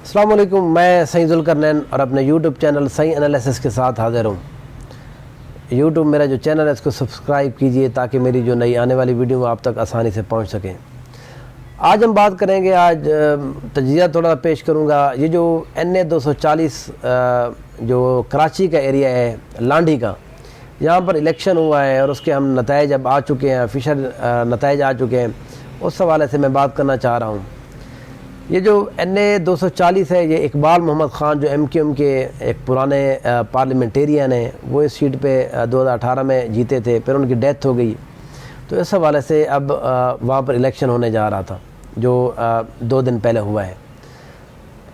السلام علیکم، میں سعید ذوالقرنین اور اپنے یوٹیوب چینل سعید انالیسس کے ساتھ حاضر ہوں۔ یوٹیوب میرا جو چینل ہے اس کو سبسکرائب کیجئے تاکہ میری جو نئی آنے والی ویڈیو آپ تک آسانی سے پہنچ سکیں۔ آج ہم بات کریں گے، آج تجزیہ تھوڑا پیش کروں گا۔ یہ جو NA-240 جو کراچی کا ایریا ہے، لانڈھی کا، یہاں پر الیکشن ہوا ہے اور اس کے ہم نتائج اب آ چکے ہیں، آفیشل نتائج آ چکے ہیں، اس حوالے سے میں بات کرنا چاہ رہا ہوں۔ یہ جو NA-240 ہے، یہ اقبال محمد خان جو MQM کے ایک پرانے پارلیمنٹیرین ہیں، وہ اس سیٹ پہ 2018 میں جیتے تھے، پھر ان کی ڈیتھ ہو گئی، تو اس حوالے سے اب وہاں پر الیکشن ہونے جا رہا تھا جو 2 دن پہلے ہوا ہے۔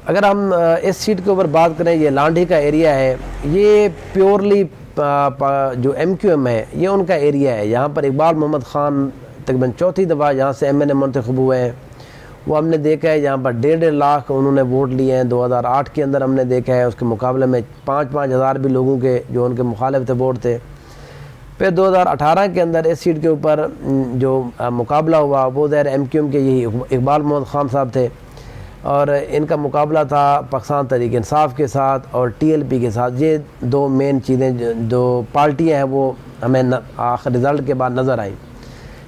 اگر ہم اس سیٹ کے اوپر بات کریں، یہ لانڈھی کا ایریا ہے، یہ پیورلی جو MQM ہے یہ ان کا ایریا ہے۔ یہاں پر اقبال محمد خان تقریباً 4تھی دفعہ یہاں سے MNA منتخب ہوئے ہیں۔ وہ ہم نے دیکھا ہے یہاں پر 1.5 لاکھ انہوں نے ووٹ لیے ہیں 2008 کے اندر، ہم نے دیکھا ہے اس کے مقابلے میں 5-5 ہزار بھی لوگوں کے جو ان کے مخالف تھے ووٹ تھے۔ پھر 2018 کے اندر اس سیٹ کے اوپر جو مقابلہ ہوا وہ ظاہر MQM کے یہی اقبال محمد خان صاحب تھے، اور ان کا مقابلہ تھا پاکستان تحریک انصاف کے ساتھ اور TLP کے ساتھ۔ یہ 2 مین چیزیں جو پارٹیاں ہیں وہ ہمیں آخر رزلٹ کے بعد نظر آئیں۔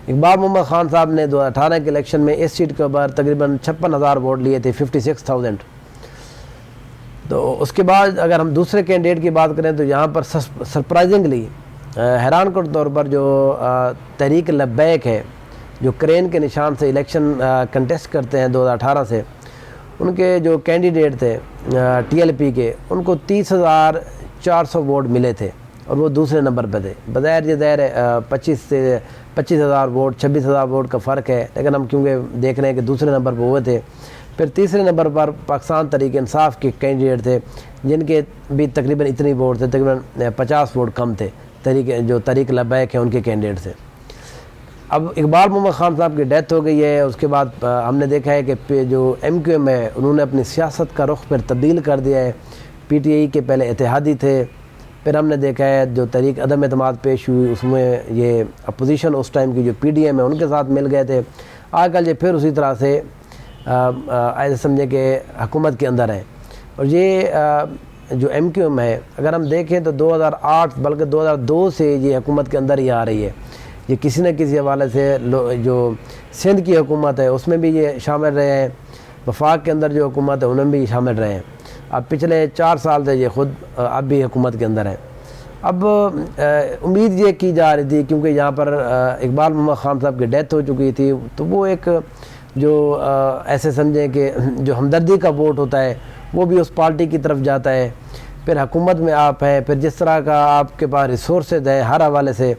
اقبال محمد خان صاحب نے 2018 کے الیکشن میں اس سیٹ کے اوپر تقریباً 56,000 ووٹ لیے تھے، 56,000۔ تو اس کے بعد اگر ہم دوسرے کینڈیڈیٹ کی بات کریں تو یہاں پر سرپرائزنگلی حیران کن طور پر جو تحریک لبیک ہے، جو کرین کے نشان سے الیکشن کنٹیسٹ کرتے ہیں 2018 سے، ان کے جو کینڈیڈیٹ تھے TLP کے، ان کو 30,400 ووٹ ملے تھے اور وہ دوسرے نمبر پہ تھے۔ بظاہر یہ ظاہر 25,000 ووٹ 26,000 ووٹ کا فرق ہے، لیکن ہم کیونکہ دیکھ رہے ہیں کہ دوسرے نمبر پہ ہوئے تھے۔ پھر تیسرے نمبر پر پاکستان تحریک انصاف کے کینڈیڈیٹ تھے، جن کے بھی تقریباً اتنی ووٹ تھے، تقریباً 50 ووٹ کم تھے جو تحریک لبیک ہیں ان کے کینڈیڈیٹ سے۔ اب اقبال محمد خان صاحب کی ڈیتھ ہو گئی ہے، اس کے بعد ہم نے دیکھا ہے کہ جو MQM ہے انہوں نے اپنی سیاست کا رخ پھر تبدیل کر دیا ہے۔ PTI کے پہلے اتحادی تھے، پھر ہم نے دیکھا ہے جو تحریک عدم اعتماد پیش ہوئی اس میں یہ اپوزیشن اس ٹائم کی جو PDM ہے ان کے ساتھ مل گئے تھے۔ آج کل یہ پھر اسی طرح سے ایسے سمجھے کہ حکومت کے اندر ہے۔ اور یہ جو MQM ہے اگر ہم دیکھیں تو 2008 بلکہ 2002 سے یہ حکومت کے اندر ہی آ رہی ہے۔ یہ کسی نہ کسی حوالے سے جو سندھ کی حکومت ہے اس میں بھی یہ شامل رہے ہیں، وفاق کے اندر جو حکومت ہے انہوں میں بھی شامل رہے ہیں۔ اب پچھلے 4 سال سے یہ خود اب بھی حکومت کے اندر ہے۔ اب امید یہ کی جا رہی تھی کیونکہ یہاں پر اقبال محمد خان صاحب کی ڈیتھ ہو چکی تھی، تو وہ ایک جو ایسے سمجھیں کہ جو ہمدردی کا ووٹ ہوتا ہے وہ بھی اس پارٹی کی طرف جاتا ہے۔ پھر حکومت میں آپ ہیں، پھر جس طرح کا آپ کے پاس ریسورسز ہے ہر حوالے سے،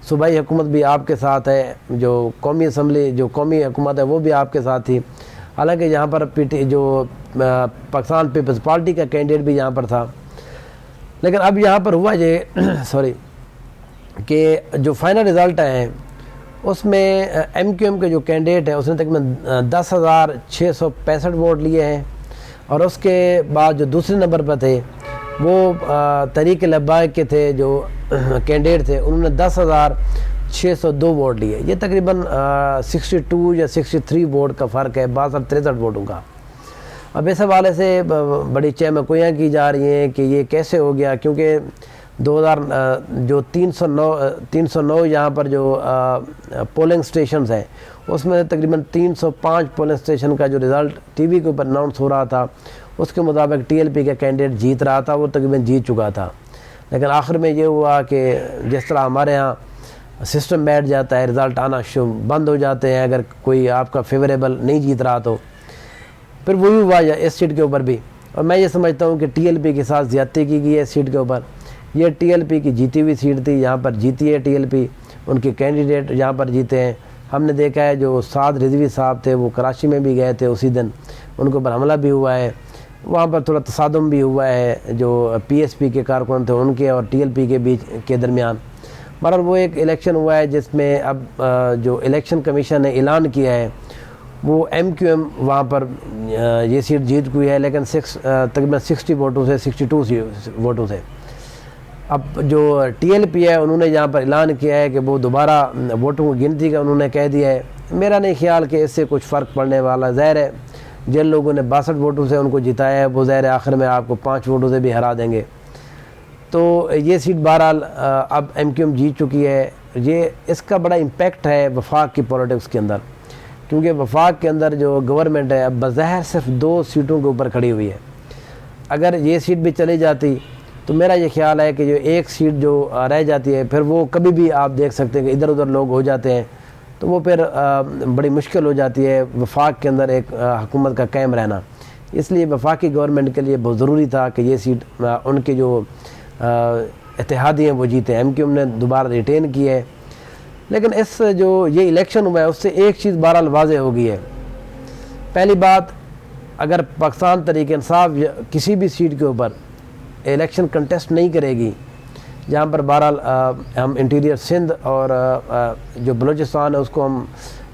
صوبائی حکومت بھی آپ کے ساتھ ہے، جو قومی اسمبلی جو قومی حکومت ہے وہ بھی آپ کے ساتھ تھی۔ حالانکہ یہاں پر جو پاکستان پیپلز پارٹی کا کینڈیڈیٹ بھی یہاں پر تھا، لیکن اب یہاں پر ہوا یہ کہ جو فائنل رزلٹ ہیں اس میں MQM کے جو کینڈیڈیٹ ہے اس نے تقریباً 10,665 ووٹ لیے ہیں، اور اس کے بعد جو دوسرے نمبر پر تھے وہ تحریک لبیک کے تھے جو کینڈیڈیٹ تھے، انہوں نے 10,602 ووٹ لیے۔ یہ تقریباً 62 یا 63 ووٹ کا فرق ہے، 63 ووٹوں کا۔ اب اس حوالے سے بڑی چہمکویاں کی جا رہی ہیں کہ یہ کیسے ہو گیا، کیونکہ 309 یہاں پر جو پولنگ سٹیشنز ہیں اس میں تقریباً 305 پولنگ سٹیشن کا جو رزلٹ ٹی وی کے اوپر اناؤنس ہو رہا تھا اس کے مطابق TLP کا کینڈیڈیٹ جیت رہا تھا، وہ تقریباً جیت چکا تھا۔ لیکن آخر میں یہ ہوا کہ جس طرح ہمارے ہاں سسٹم بیٹھ جاتا ہے، رزلٹ آنا بند ہو جاتے ہیں اگر کوئی آپ کا فیوریبل نہیں جیت رہا تو پھر وہی ہوا اس سیٹ کے اوپر بھی۔ اور میں یہ سمجھتا ہوں کہ TLP کے ساتھ زیادتی کی گئی ہے اس سیٹ کے اوپر۔ یہ TLP کی جیتی ہوئی سیٹ تھی، یہاں پر جیتی ہے TLP، ان کے کینڈیڈیٹ یہاں پر جیتے ہیں۔ ہم نے دیکھا ہے جو سعد رضوی صاحب تھے وہ کراچی میں بھی گئے تھے اسی دن، ان کے اوپر حملہ بھی ہوا ہے، وہاں پر تھوڑا تصادم بھی ہوا ہے جو PSP کے کارکن تھے ان کے اور TLP کے بیچ کے درمیان۔ بہرحال وہ ایک الیکشن ہوا ہے جس میں اب جو الیکشن کمیشن نے اعلان کیا ہے وہ MQM وہاں پر یہ سیٹ جیت ہوئی ہے، لیکن تقریباً 60 ووٹوں سے 62 ووٹوں سے۔ اب جو TLP ہے انہوں نے یہاں پر اعلان کیا ہے کہ وہ دوبارہ ووٹوں کی گنتی کا انہوں نے کہہ دیا ہے۔ میرا نہیں خیال کہ اس سے کچھ فرق پڑنے والا، ظاہر ہے جن لوگوں نے 62 ووٹوں سے ان کو جتایا ہے وہ ظاہر آخر میں آپ کو 5 ووٹوں سے بھی ہرا دیں گے. تو یہ سیٹ بہرحال اب ایم کیو ایم جیت چکی ہے. یہ اس کا بڑا امپیکٹ ہے وفاق کی پولیٹکس کے اندر، کیونکہ وفاق کے اندر جو گورنمنٹ ہے اب بظاہر صرف 2 سیٹوں کے اوپر کھڑی ہوئی ہے. اگر یہ سیٹ بھی چلی جاتی تو میرا یہ خیال ہے کہ جو ایک سیٹ جو رہ جاتی ہے پھر وہ کبھی بھی آپ دیکھ سکتے ہیں کہ ادھر ادھر لوگ ہو جاتے ہیں، تو وہ پھر بڑی مشکل ہو جاتی ہے وفاق کے اندر ایک حکومت کا قائم رہنا. اس لیے وفاقی گورنمنٹ کے لیے بہت ضروری تھا کہ یہ سیٹ ان کے جو اتحادی ہیں وہ جیتے. ایم کیو ایم نے دوبارہ ریٹین کی ہے. لیکن اس جو یہ الیکشن ہوا ہے اس سے ایک چیز بہرحال واضح ہو گئی ہے. پہلی بات، اگر پاکستان تحریک انصاف کسی بھی سیٹ کے اوپر الیکشن کنٹیسٹ نہیں کرے گی، جہاں پر بہرحال ہم انٹیریئر سندھ اور جو بلوچستان ہے اس کو ہم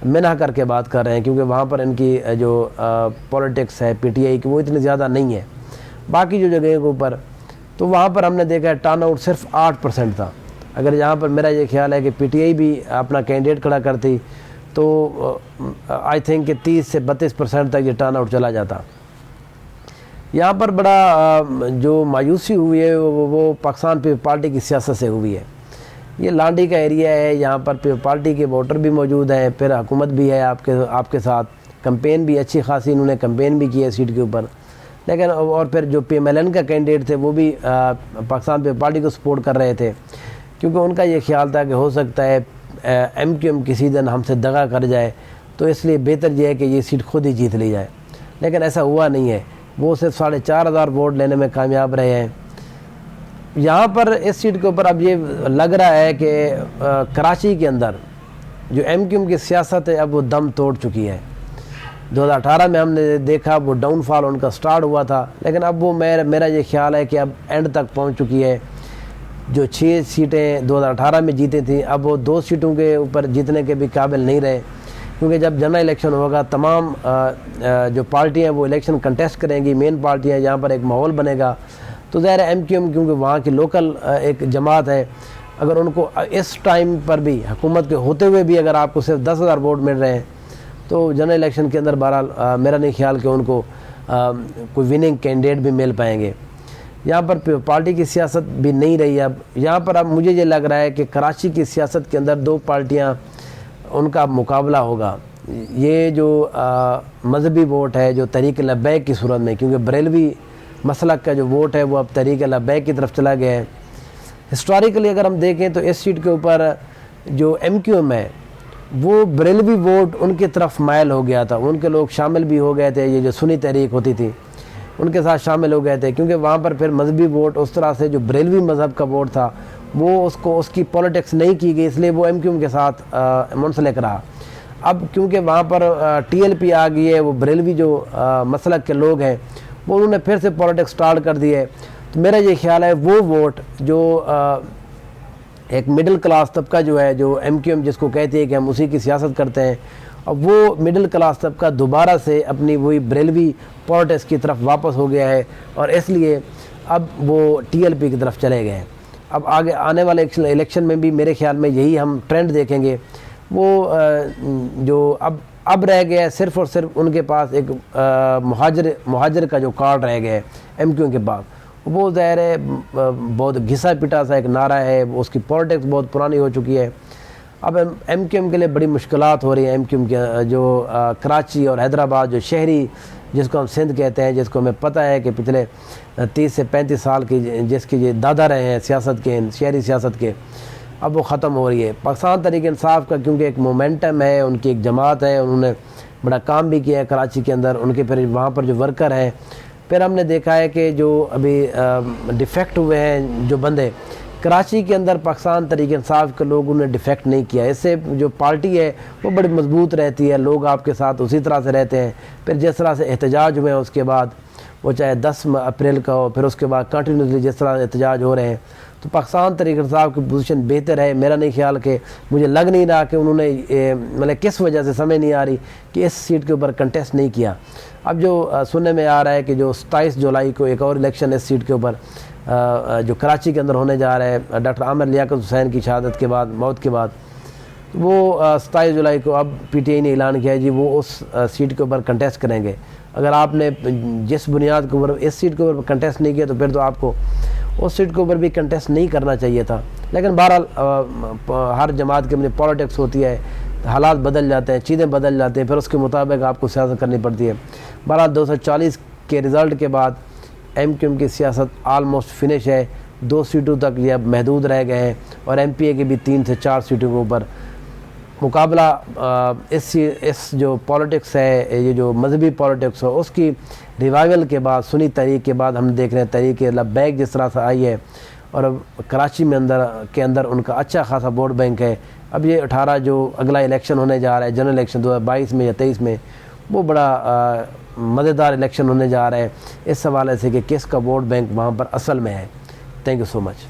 منع کر کے بات کر رہے ہیں، کیونکہ وہاں پر ان کی جو پولیٹکس ہے پی ٹی آئی کی وہ اتنی زیادہ نہیں ہے. باقی جو جگہ کے اوپر تو وہاں پر ہم نے دیکھا ہے ٹرن آؤٹ صرف 8% تھا. اگر یہاں پر میرا یہ خیال ہے کہ پی ٹی آئی بھی اپنا کینڈیڈیٹ کھڑا کرتی تو آئی تھنک کہ 30 سے 32% تک یہ ٹرن آؤٹ چلا جاتا. یہاں پر بڑا جو مایوسی ہوئی ہے وہ پاکستان پیپل پارٹی کی سیاست سے ہوئی ہے. یہ لانڈی کا ایریا ہے، یہاں پر پیپل پارٹی کے ووٹر بھی موجود ہیں، پھر حکومت بھی ہے آپ کے ساتھ، کمپین بھی اچھی خاصی انہوں نے کمپین بھی کی ہے سیٹ کے اوپر. لیکن اور پھر جو پی ایم ایل این کا کینڈیڈیٹ تھے وہ بھی پاکستان پیپل پارٹی کو سپورٹ کر رہے تھے، کیونکہ ان کا یہ خیال تھا کہ ہو سکتا ہے ایم کیو ایم کسی دن ہم سے دغا کر جائے، تو اس لیے بہتر یہ ہے کہ یہ سیٹ خود ہی جیت لی جائے. لیکن ایسا ہوا نہیں ہے، وہ صرف 4,500 ووٹ لینے میں کامیاب رہے ہیں. یہاں پر اس سیٹ کے اوپر اب یہ لگ رہا ہے کہ کراچی کے اندر جو ایم کیو ایم کی سیاست ہے اب وہ دم توڑ چکی ہے. 2018 میں ہم نے دیکھا وہ ڈاؤن فال ان کا سٹارٹ ہوا تھا، لیکن اب وہ میرا یہ خیال ہے کہ اب اینڈ تک پہنچ چکی ہے. جو 6 سیٹیں 2018 میں جیتے تھیں اب وہ 2 سیٹوں کے اوپر جیتنے کے بھی قابل نہیں رہے، کیونکہ جب جنرل الیکشن ہوگا تمام جو پارٹیاں وہ الیکشن کنٹیسٹ کریں گی، مین پارٹیاں، یہاں پر ایک ماحول بنے گا. تو ظاہر ایم کیو ایم کیونکہ وہاں کی لوکل ایک جماعت ہے، اگر ان کو اس ٹائم پر بھی حکومت کے ہوتے ہوئے بھی اگر آپ کو صرف 10,000 ووٹ مل رہے ہیں تو جنرل الیکشن کے اندر بہرحال میرا نہیں خیال کہ ان کو کوئی وننگ کینڈیڈیٹ بھی مل پائیں گے. یہاں پر پارٹی کی سیاست بھی نہیں رہی. اب یہاں پر اب مجھے یہ لگ رہا ہے کہ کراچی کی سیاست کے اندر 2 پارٹیاں ان کا مقابلہ ہوگا. یہ جو مذہبی ووٹ ہے جو تحریک لبیک کی صورت میں، کیونکہ بریلوی مسلک کا جو ووٹ ہے وہ اب تحریک لبیک کی طرف چلا گیا ہے. ہسٹوریکلی اگر ہم دیکھیں تو اس سیٹ کے اوپر جو ایم کیو ایم ہے وہ بریلوی ووٹ ان کی طرف مائل ہو گیا تھا، ان کے لوگ شامل بھی ہو گئے تھے. یہ جو سنی تحریک ہوتی تھی ان کے ساتھ شامل ہو گئے تھے، کیونکہ وہاں پر پھر مذہبی ووٹ اس طرح سے جو بریلوی مذہب کا ووٹ تھا وہ اس کی پولیٹکس نہیں کی گئی، اس لیے وہ ایم کیو ایم کے ساتھ منسلک رہا. اب کیونکہ وہاں پر ٹی ایل پی آ گئی ہے، وہ بریلوی جو مسلک کے لوگ ہیں وہ انہوں نے پھر سے پولیٹکس سٹارٹ کر دی ہے. تو میرا یہ خیال ہے وہ ووٹ جو ایک مڈل کلاس طبقہ جو ہے، جو ایم کیو ایم جس کو کہتی ہے کہ ہم اسی کی سیاست کرتے ہیں، اب وہ مڈل کلاس طبقہ دوبارہ سے اپنی وہی بریلوی پولیٹکس کی طرف واپس ہو گیا ہے، اور اس لیے اب وہ ٹی ایل پی کی طرف چلے گئے ہیں. اب آگے آنے والے الیکشن میں بھی میرے خیال میں یہی ہم ٹرینڈ دیکھیں گے. وہ جو اب رہ گیا ہے صرف اور صرف ان کے پاس ایک مہاجر کا جو کارڈ رہ گیا ہے ایم کیو ایم کے پاس، وہ ظاہر ہے بہت گھسا پٹا سا ایک نعرہ ہے، اس کی پولیٹکس بہت پرانی ہو چکی ہے. اب ایم کیو ایم کے لیے بڑی مشکلات ہو رہی ہیں. ایم کیو ایم کے جو کراچی اور حیدرآباد جو شہری جس کو ہم سندھ کہتے ہیں، جس کو ہمیں پتہ ہے کہ پچھلے 30 سے 35 سال کی جس کے یہ دادا رہے ہیں سیاست کے، شہری سیاست کے، اب وہ ختم ہو رہی ہے. پاکستان تحریک انصاف کا کیونکہ ایک مومنٹم ہے، ان کی ایک جماعت ہے، انہوں نے بڑا کام بھی کیا ہے کراچی کے اندر، ان کے پھر وہاں پر جو ورکر ہیں، پھر ہم نے دیکھا ہے کہ جو ابھی ڈیفیکٹ ہوئے ہیں جو بندے کراچی کے اندر، پاکستان تحریک انصاف کے لوگوں نے ڈیفیکٹ نہیں کیا. اس سے جو پارٹی ہے وہ بڑی مضبوط رہتی ہے، لوگ آپ کے ساتھ اسی طرح سے رہتے ہیں. پھر جس طرح سے احتجاج ہوئے ہیں اس کے بعد، وہ چاہے 10 اپریل کا ہو، پھر اس کے بعد کنٹینیوسلی جس طرح احتجاج ہو رہے ہیں، تو پاکستان تحریک انصاف کی پوزیشن بہتر ہے. میرا نہیں خیال کہ مجھے لگ نہیں رہا کہ انہوں نے مطلب کس وجہ سے سمجھ نہیں آ رہی کہ اس سیٹ کے اوپر کنٹیسٹ نہیں کیا. اب جو سننے میں آ رہا ہے کہ جو 27 جولائی کو ایک اور الیکشن اس سیٹ کے اوپر جو کراچی کے اندر ہونے جا رہا ہے ڈاکٹر عامر لیاقت حسین کی شہادت کے بعد، موت کے بعد، وہ 27 جولائی کو اب پی ٹی آئی نے اعلان کیا ہے جی وہ اس سیٹ کے اوپر کنٹیسٹ کریں گے. اگر آپ نے جس بنیاد کے اوپر اس سیٹ کے اوپر کنٹیسٹ نہیں کیا تو پھر تو آپ کو اس سیٹ کے اوپر بھی کنٹیسٹ نہیں کرنا چاہیے تھا. لیکن بہرحال ہر جماعت کی اپنی پالیٹکس ہوتی ہے, حالات بدل جاتے ہیں, چیزیں بدل جاتے ہیں, پھر اس کے مطابق آپ کو سیاست کرنی پڑتی ہے. بہرحال 240 کے رزلٹ کے بعد ایم کیو ایم کی سیاست آلموسٹ فنش ہے. 2 سیٹوں تک یہ اب محدود رہ گئے ہیں اور ایم پی اے کی بھی 3 سے 4 سیٹوں کے اوپر مقابلہ اس جو پالیٹکس ہے, یہ جو مذہبی پالیٹکس ہو, اس کی ریوائول کے بعد, سنی تحریک کے بعد ہم دیکھ رہے ہیں تحریک لبیک جس طرح سے آئی ہے اور اب کراچی میں کے اندر ان کا اچھا خاصا ووٹ بینک ہے. اب یہ 18 جو اگلا الیکشن ہونے جا رہا ہے, جنرل الیکشن 2022 میں یا 23 میں, وہ بڑا مزیدار الیکشن ہونے جا رہا ہے اس حوالے سے کہ کس کا ووٹ بینک وہاں پر اصل میں ہے. Thank you so much.